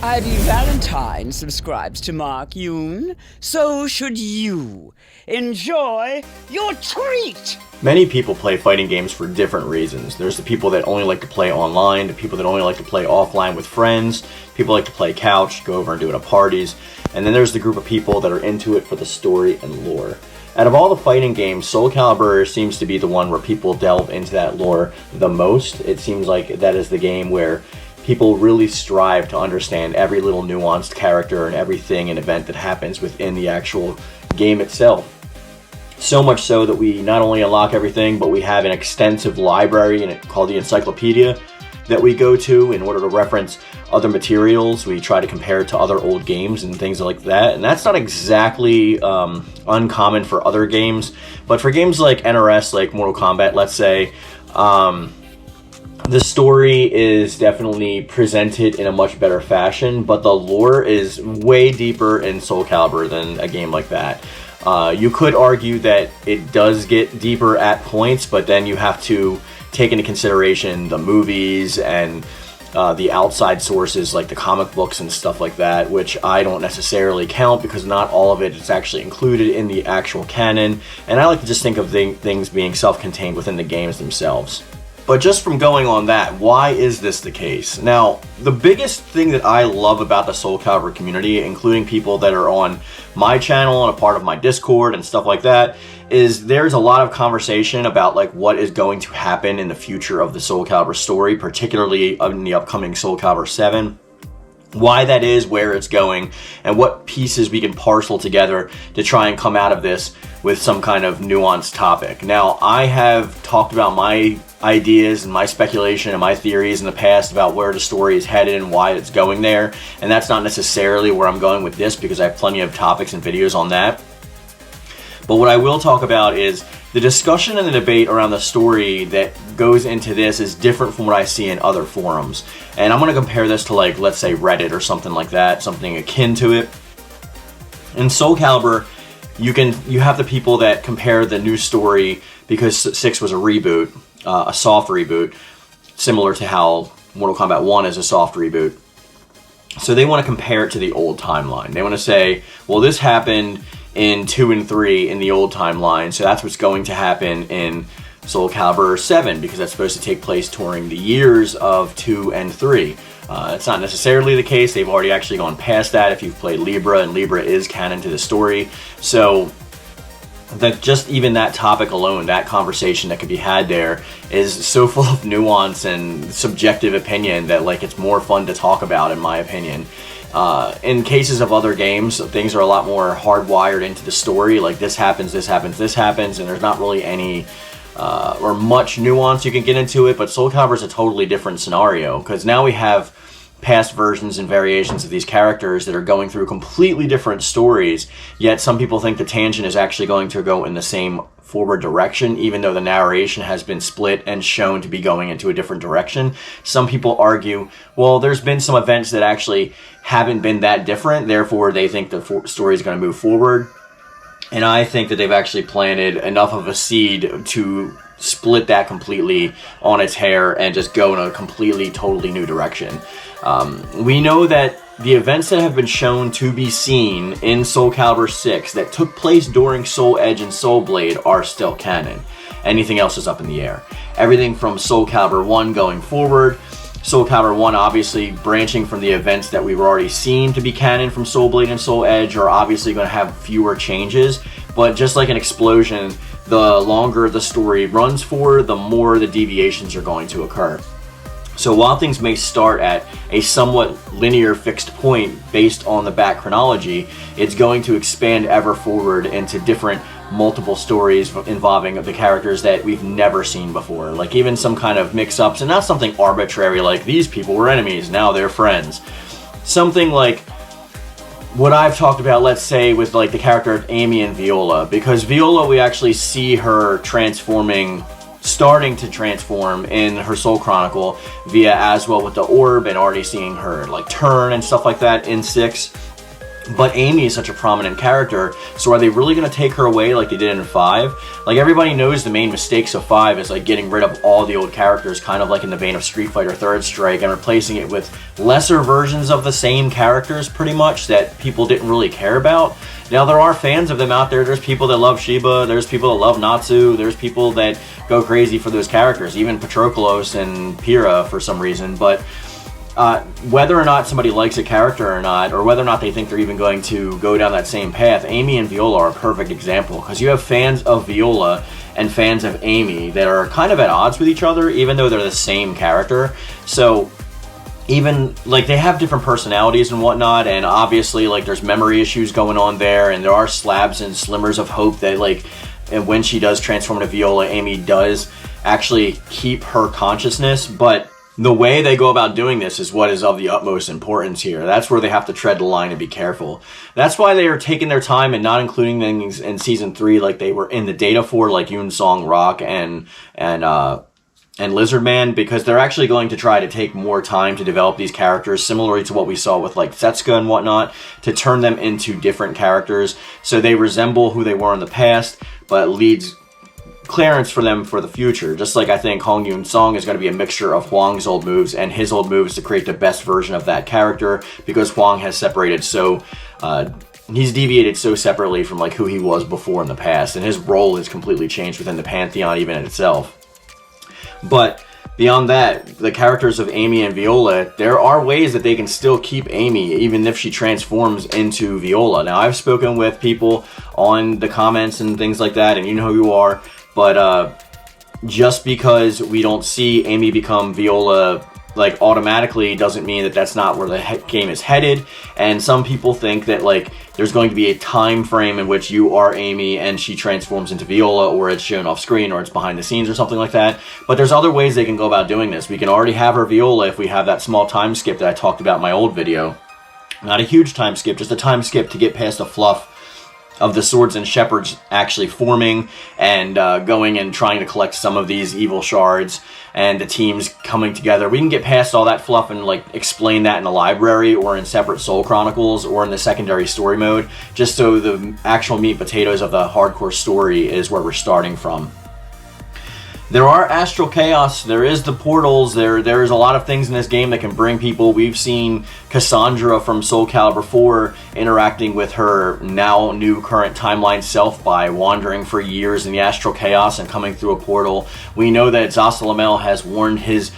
Ivy Valentine subscribes to Mark Yoon, so should you. Enjoy your treat! Many people play fighting games for different reasons. There's the people that only like to play online, the people that only like to play offline with friends, people like to play couch, go over and do it at parties, and then there's the group of people that are into it for the story and lore. Out of all the fighting games, Soul Calibur seems to be the one where people delve into that lore the most. It seems like that is the game where people really strive to understand every little nuanced character and everything and event that happens within the actual game itself. So much so that we not only unlock everything, but we have an extensive library called the Encyclopedia that we go to in order to reference other materials. We try to compare it to other old games and things like that. And that's not exactly uncommon for other games. But for games like NRS, like Mortal Kombat, let's say, the story is definitely presented in a much better fashion, but the lore is way deeper in Soul Calibur than a game like that. You could argue that it does get deeper at points, but then you have to take into consideration the movies and the outside sources like the comic books and stuff like that, which I don't necessarily count because not all of it is actually included in the actual canon, and I like to just think of things being self-contained within the games themselves. But just from going on that, why is this the case? Now, the biggest thing that I love about the Soul Calibur community, including people that are on my channel and a part of my Discord and stuff like that, is there's a lot of conversation about like what is going to happen in the future of the Soul Calibur story, particularly in the upcoming Soul Calibur 7. Why that is, where it's going, and what pieces we can parcel together to try and come out of this with some kind of nuanced topic. Now, I have talked about my ideas and my speculation and my theories in the past about where the story is headed and why it's going there, and that's not necessarily where I'm going with this because I have plenty of topics and videos on that. But what I will talk about is the discussion and the debate around the story that goes into this is different from what I see in other forums. And I'm going to compare this to, like, let's say Reddit or something like that, something akin to it. In Soul Calibur, you have the people that compare the new story because 6 was a reboot, a soft reboot, similar to how Mortal Kombat 1 is a soft reboot. So they want to compare it to the old timeline. They want to say, well, this happened in 2 and 3 in the old timeline, so that's what's going to happen in Soul Calibur 7 because that's supposed to take place during the years of 2 and 3. It's not necessarily the case. They've already actually gone past that if you've played Libra, and Libra is canon to the story. So that just even that topic alone, that conversation that could be had there is so full of nuance and subjective opinion that like it's more fun to talk about, in my opinion. In cases of other games, things are a lot more hardwired into the story, like this happens, this happens, this happens, and there's not really any or much nuance you can get into it. But Soul Calibur is a totally different scenario because now we have past versions and variations of these characters that are going through completely different stories, yet some people think the tangent is actually going to go in the same forward direction, even though the narration has been split and shown to be going into a different direction. Some people argue, well, there's been some events that actually haven't been that different, therefore they think the story is going to move forward. And I think that they've actually planted enough of a seed to split that completely on its hair and just go in a completely, totally new direction. We know that the events that have been shown to be seen in Soul Calibur 6 that took place during Soul Edge and Soul Blade are still canon. Anything else is up in the air. Everything from Soul Calibur 1 going forward, Soul Calibur 1 obviously branching from the events that we've already seen to be canon from Soul Blade and Soul Edge are obviously going to have fewer changes, but just like an explosion, the longer the story runs for, the more the deviations are going to occur. So while things may start at a somewhat linear fixed point based on the back chronology, it's going to expand ever forward into different multiple stories involving the characters that we've never seen before. Like even some kind of mix-ups, and not something arbitrary like these people were enemies, now they're friends. Something like what I've talked about, let's say, with like the character of Amy and Viola, because Viola, we actually see her starting to transform in her Soul Chronicle via as well with the orb, and already seeing her like turn and stuff like that in 6. But Amy is such a prominent character, so are they really going to take her away like they did in 5? Like, everybody knows the main mistakes of 5 is like getting rid of all the old characters, kind of like in the vein of Street Fighter Third Strike, and replacing it with lesser versions of the same characters, pretty much, that people didn't really care about. Now, there are fans of them out there. There's people that love Shiba, there's people that love Natsu, there's people that go crazy for those characters, even Patroclus and Pyrrha for some reason, but whether or not somebody likes a character or not, or whether or not they think they're even going to go down that same path, Amy and Viola are a perfect example, because you have fans of Viola and fans of Amy that are kind of at odds with each other, even though they're the same character. So even, like, they have different personalities and whatnot, and obviously, like, there's memory issues going on there, and there are slabs and slimmers of hope that, like, and when she does transform to Viola, Amy does actually keep her consciousness, but the way they go about doing this is what is of the utmost importance here. That's where they have to tread the line and be careful. That's why they are taking their time and not including things in Season 3 like they were in the data for, like Yoon-Song, Rock, and Lizard Man, because they're actually going to try to take more time to develop these characters, similarly to what we saw with like Setsuka and whatnot, to turn them into different characters so they resemble who they were in the past, but leads clearance for them for the future. Just like I think Hong Yoon-song is going to be a mixture of Hwang's old moves and his old moves to create the best version of that character, because Hwang has separated so he's deviated so separately from like who he was before in the past, and his role has completely changed within the pantheon even in itself. But beyond that, the characters of Amy and Viola, there are ways that they can still keep Amy even if she transforms into Viola. Now, I've spoken with people on the comments and things like that, and you know who you are, but just because we don't see Amy become Viola like automatically doesn't mean that that's not where the game is headed. And some people think that like there's going to be a time frame in which you are Amy and she transforms into Viola, or it's shown off screen, or it's behind the scenes or something like that. But there's other ways they can go about doing this. We can already have her Viola if we have that small time skip that I talked about in my old video. Not a huge time skip, just a time skip to get past the fluff of the swords and shepherds actually forming and going and trying to collect some of these evil shards and the teams coming together. We can get past all that fluff and like explain that in the library or in separate Soul Chronicles or in the secondary story mode, just so the actual meat and potatoes of the hardcore story is where we're starting from. There are astral chaos, there is the portals, there's a lot of things in this game that can bring people. We've seen Cassandra from Soul Calibur 4 interacting with her now new current timeline self by wandering for years in the astral chaos and coming through a portal. We know that Zasalamel has warned his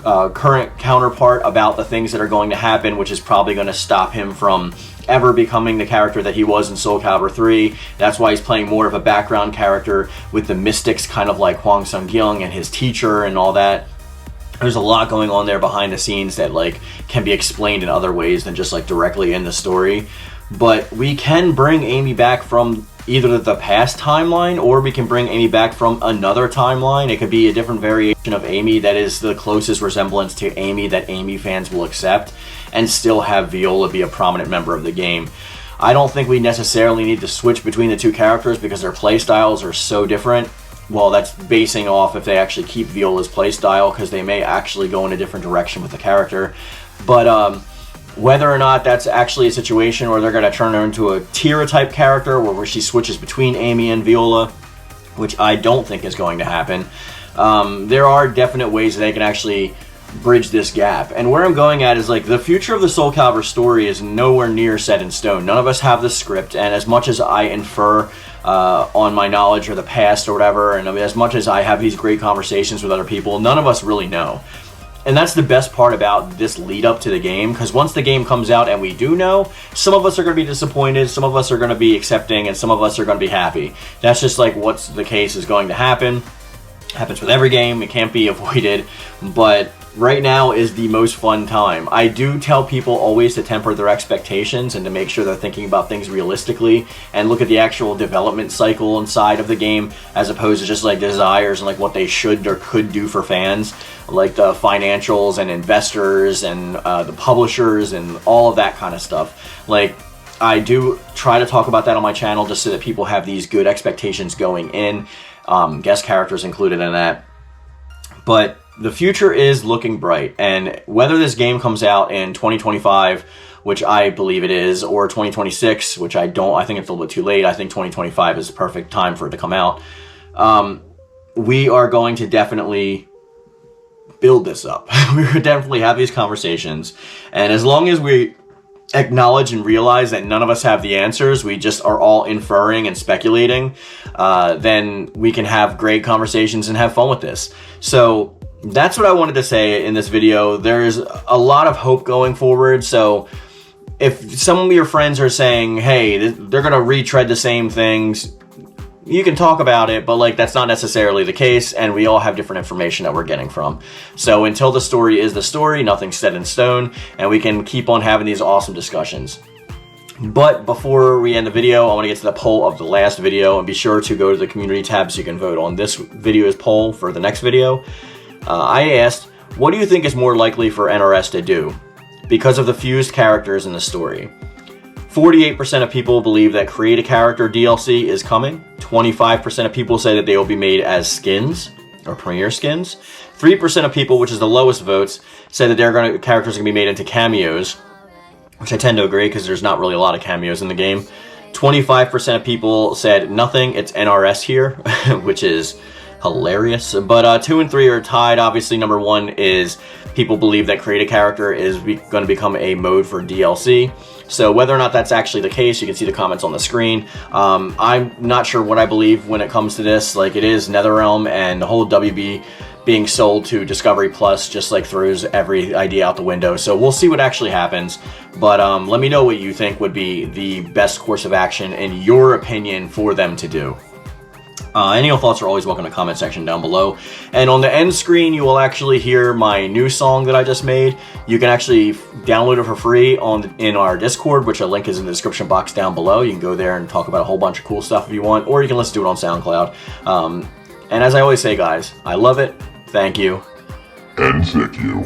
current counterpart about the things that are going to happen, which is probably going to stop him from ever becoming the character that he was in Soul Calibur 3. That's why he's playing more of a background character with the mystics, kind of like Hwang Sung-gyung and his teacher and all that. There's a lot going on there behind the scenes that like can be explained in other ways than just like directly in the story. But we can bring Amy back from either the past timeline, or we can bring Amy back from another timeline. It could be a different variation of Amy that is the closest resemblance to Amy that Amy fans will accept, and still have Viola be a prominent member of the game. I don't think we necessarily need to switch between the two characters because their playstyles are so different. Well, that's basing off if they actually keep Viola's playstyle, because they may actually go in a different direction with the character. But whether or not that's actually a situation where they're going to turn her into a Tira type character where she switches between Amy and Viola, which I don't think is going to happen, there are definite ways that they can actually bridge this gap. And where I'm going at is like the future of the Soul Calibur story is nowhere near set in stone. None of us have the script, and as much as I infer on my knowledge or the past or whatever, and as much as I have these great conversations with other people, none of us really know. And that's the best part about this lead up to the game, because once the game comes out and we do know, some of us are going to be disappointed, some of us are going to be accepting, and some of us are going to be happy. That's just like what's the case is going to happen. Happens with every game, it can't be avoided, but right now is the most fun time. I do tell people always to temper their expectations and to make sure they're thinking about things realistically and look at the actual development cycle inside of the game, as opposed to just like desires and like what they should or could do for fans, like the financials and investors and the publishers and all of that kind of stuff. Like, I do try to talk about that on my channel just so that people have these good expectations going in, guest characters included in that. But the future is looking bright, and whether this game comes out in 2025, which I believe it is, or 2026, which I don't, I think it's a little bit too late. I think 2025 is the perfect time for it to come out. We are going to definitely build this up. We're going to definitely have these conversations, and as long as we acknowledge and realize that none of us have the answers, we just are all inferring and speculating, then we can have great conversations and have fun with this. So that's what I wanted to say in this video. There's a lot of hope going forward, so if some of your friends are saying, hey, they're going to retread the same things, you can talk about it, but like that's not necessarily the case, and we all have different information that we're getting from. So until the story is the story, nothing's set in stone, and we can keep on having these awesome discussions. But before we end the video, I want to get to the poll of the last video, and be sure to go to the community tab so you can vote on this video's poll for the next video. I asked, what do you think is more likely for NRS to do because of the fused characters in the story? 48% of people believe that Create a Character DLC is coming. 25% of people say that they will be made as skins, or premiere skins. 3% of people, which is the lowest votes, say that characters are going to be made into cameos, which I tend to agree because there's not really a lot of cameos in the game. 25% of people said nothing, it's NRS here, which is hilarious. But 2 and 3 are tied. Obviously, number 1 is people believe that Create a Character is going to become a mode for DLC. So whether or not that's actually the case, you can see the comments on the screen. I'm not sure what I believe when it comes to this. Like, it is NetherRealm, and the whole WB being sold to Discovery Plus just like throws every idea out the window. So we'll see what actually happens. But let me know what you think would be the best course of action in your opinion for them to do. Any thoughts are always welcome in the comment section down below. And on the end screen, you will actually hear my new song that I just made. You can actually download it for free in our Discord, which a link is in the description box down below. You can go there and talk about a whole bunch of cool stuff if you want, or you can listen to it on SoundCloud. And as I always say, guys, I love it. Thank you. And thank you.